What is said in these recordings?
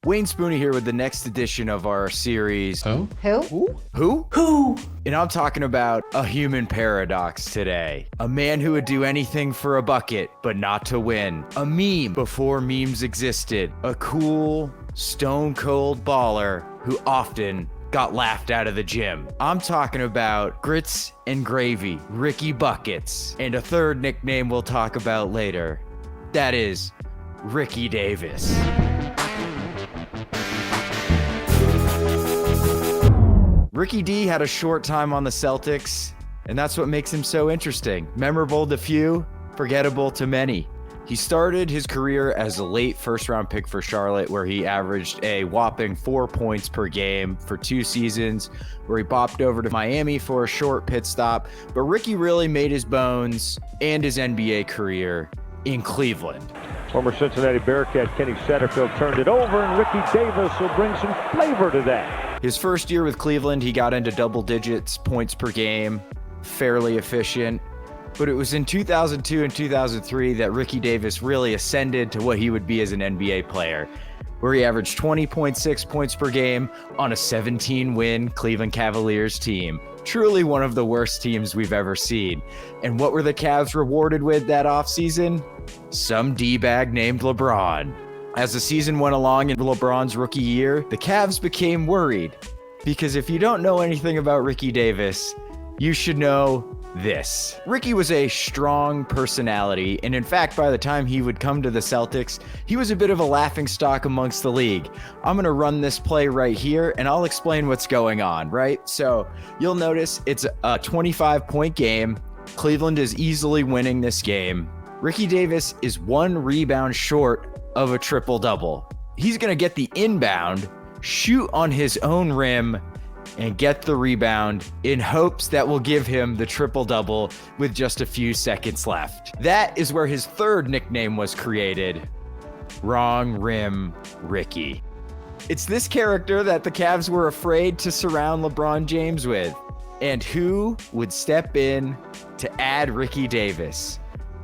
Wayne Spooney here with the next edition of our series. Who? Who? And I'm talking about a human paradox today. A man who would do anything for a bucket, but not to win. A meme before memes existed. A cool, stone cold baller who often got laughed out of the gym. I'm talking about Grits and Gravy, Ricky Buckets, and a third nickname we'll talk about later. That is Ricky Davis. Ricky D had a short time on the Celtics, and that's what makes him so interesting. Memorable to few, forgettable to many. He started his career as a late first-round pick for Charlotte, where he averaged a whopping 4 points per game for 2 seasons, where he bopped over to Miami for a short pit stop. But Ricky really made his bones and his NBA career in Cleveland. Former Cincinnati Bearcat Kenny Satterfield turned it over, and Ricky Davis will bring some flavor to that. His first year with Cleveland, he got into double digits points per game, fairly efficient. But it was in 2002 and 2003 that Ricky Davis really ascended to what he would be as an NBA player, where he averaged 20.6 points per game on a 17-win Cleveland Cavaliers team. Truly one of the worst teams we've ever seen. And what were the Cavs rewarded with that offseason? Some D-bag named LeBron. As the season went along in LeBron's rookie year, the Cavs became worried. Because if you don't know anything about Ricky Davis, you should know this. Ricky was a strong personality, and in fact, by the time he would come to the Celtics, he was a bit of a laughingstock amongst the league. I'm going to run this play right here, and I'll explain what's going on, right? So you'll notice it's a 25-point game. Cleveland is easily winning this game. Ricky Davis is 1 rebound short of a triple-double. He's going to get the inbound, shoot on his own rim, and get the rebound in hopes that will give him the triple-double with just a few seconds left. That is where his third nickname was created, Wrong Rim Ricky. It's this character that the Cavs were afraid to surround LeBron James with. And who would step in to add Ricky Davis?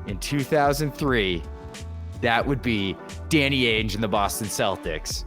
In 2003, that would be Danny Ainge and the Boston Celtics.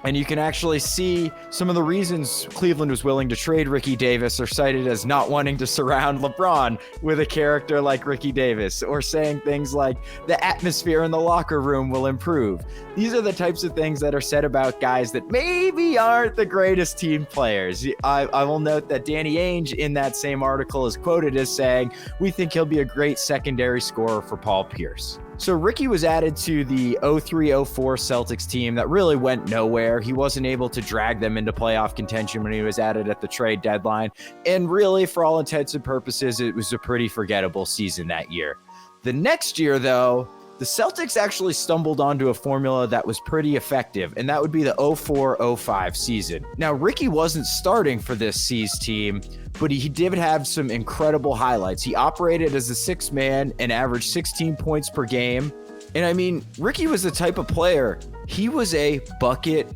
And you can actually see some of the reasons Cleveland was willing to trade Ricky Davis are cited as not wanting to surround LeBron with a character like Ricky Davis, or saying things like the atmosphere in the locker room will improve. These are the types of things that are said about guys that maybe aren't the greatest team players. I will note that Danny Ainge in that same article is quoted as saying, "We think he'll be a great secondary scorer for Paul Pierce." So Ricky was added to the 03-04 Celtics team that really went nowhere. He wasn't able to drag them into playoff contention when he was added at the trade deadline. And really, for all intents and purposes, it was a pretty forgettable season that year. The next year, though, the Celtics actually stumbled onto a formula that was pretty effective, and that would be the 04-05 season. Now, Ricky wasn't starting for this C's team, but he did have some incredible highlights. He operated as a 6th man and averaged 16 points per game. And I mean, Ricky was the type of player, he was a bucket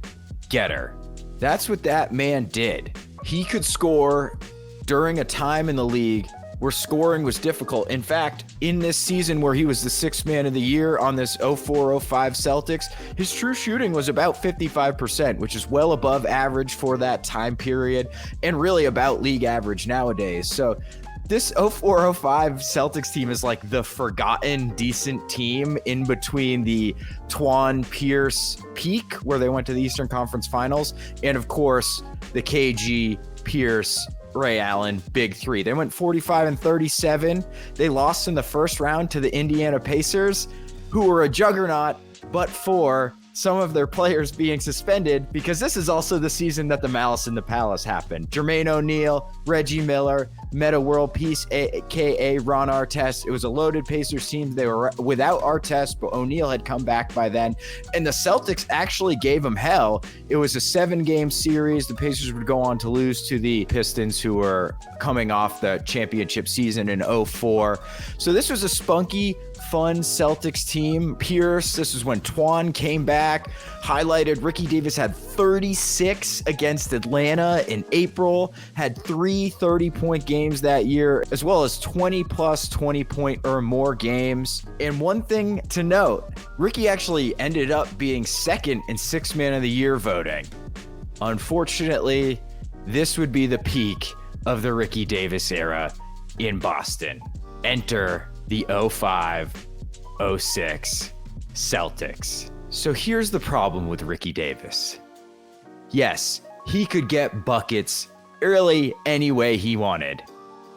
getter. That's what that man did. He could score during a time in the league where scoring was difficult. In fact, in this season where he was the 6th man of the year on this 04-05 Celtics, his true shooting was about 55%, which is well above average for that time period and really about league average nowadays. So this 04-05 Celtics team is like the forgotten decent team in between the Twan Pierce peak, where they went to the Eastern Conference Finals, and of course the KG Pierce Ray Allen big three. They went 45-37. They lost in the first round to the Indiana Pacers, who were a juggernaut, but for some of their players being suspended, because this is also the season that the Malice in the Palace happened. Jermaine O'Neal, Reggie Miller, Meta World Peace, aka Ron Artest. It was a loaded Pacers team. They were without Artest, but O'Neal had come back by then. And the Celtics actually gave them hell. It was a 7-game series. The Pacers would go on to lose to the Pistons, who were coming off the championship season in 04. So this was a spunky fun Celtics team. Pierce, this was when Twan came back, highlighted Ricky Davis had 36 against Atlanta in April, had 3 30-point games that year, as well as 20 plus 20-point or more games. And one thing to note, Ricky actually ended up being second in Sixth Man of the Year voting. Unfortunately, this would be the peak of the Ricky Davis era in Boston. Enter the 05-06 Celtics. So here's the problem with Ricky Davis. Yes, he could get buckets really any way he wanted,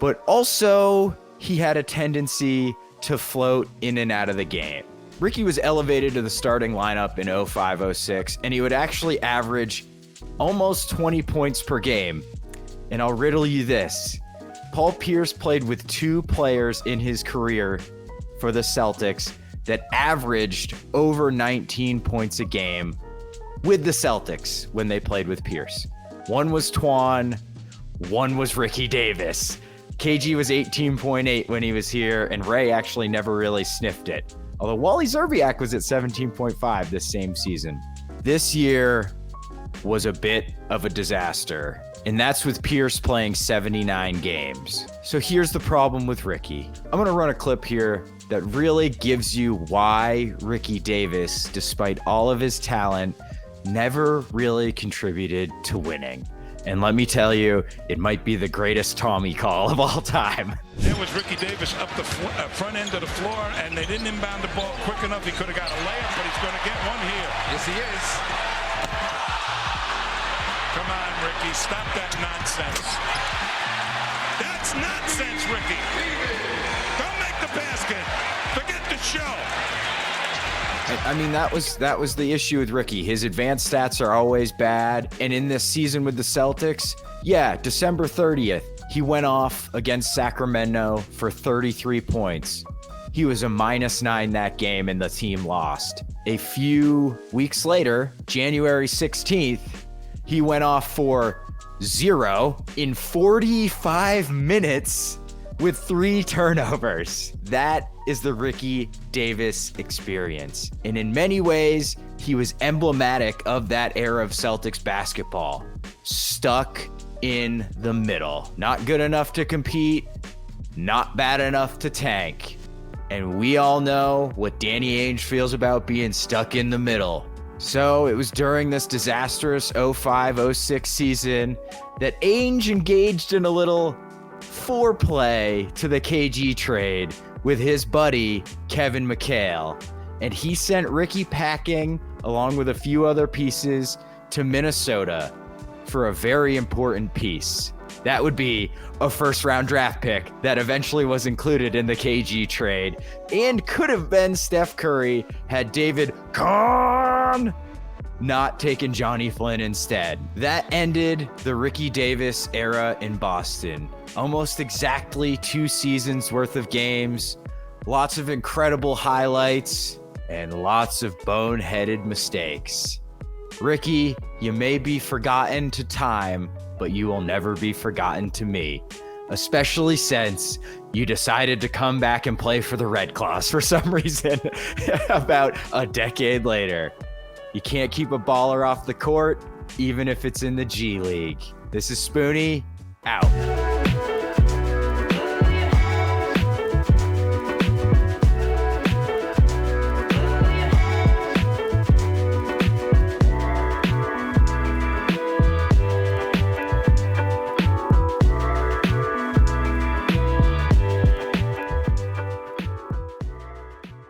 but also he had a tendency to float in and out of the game. Ricky was elevated to the starting lineup in 05-06, and he would actually average almost 20 points per game. And I'll riddle you this. Paul Pierce played with 2 players in his career for the Celtics that averaged over 19 points a game with the Celtics when they played with Pierce. One was Twan, one was Ricky Davis. KG was 18.8 when he was here, and Ray actually never really sniffed it. Although Wally Zerbiak was at 17.5 this same season. This year was a bit of a disaster. And that's with Pierce playing 79 games. So here's the problem with Ricky. I'm going to run a clip here that really gives you why Ricky Davis, despite all of his talent, never really contributed to winning. And let me tell you, it might be the greatest Tommy call of all time. There was Ricky Davis up the front end of the floor, and they didn't inbound the ball quick enough. He could have got a layup, but he's going to get one here. Yes, he is. Come on, Ricky, stop that nonsense. That's nonsense, Ricky. Don't make the basket. Forget the show. I mean, that was the issue with Ricky. His advanced stats are always bad. And in this season with the Celtics, yeah, December 30th, he went off against Sacramento for 33 points. He was a -9 that game and the team lost. A few weeks later, January 16th, he went off for 0 in 45 minutes with 3 turnovers. That is the Ricky Davis experience. And in many ways, he was emblematic of that era of Celtics basketball. Stuck in the middle. Not good enough to compete, not bad enough to tank. And we all know what Danny Ainge feels about being stuck in the middle. So it was during this disastrous 05-06 season that Ainge engaged in a little foreplay to the KG trade with his buddy Kevin McHale. And he sent Ricky packing, along with a few other pieces, to Minnesota for a very important piece. That would be a first-round draft pick that eventually was included in the KG trade and could have been Steph Curry had David Kahn not taken Johnny Flynn instead. That ended the Ricky Davis era in Boston. Almost exactly 2 seasons worth of games, lots of incredible highlights, and lots of boneheaded mistakes. Ricky, you may be forgotten to time, but you will never be forgotten to me, especially since you decided to come back and play for the Red Claws for some reason about a decade later. You can't keep a baller off the court, even if it's in the G League. This is Spoonie, out.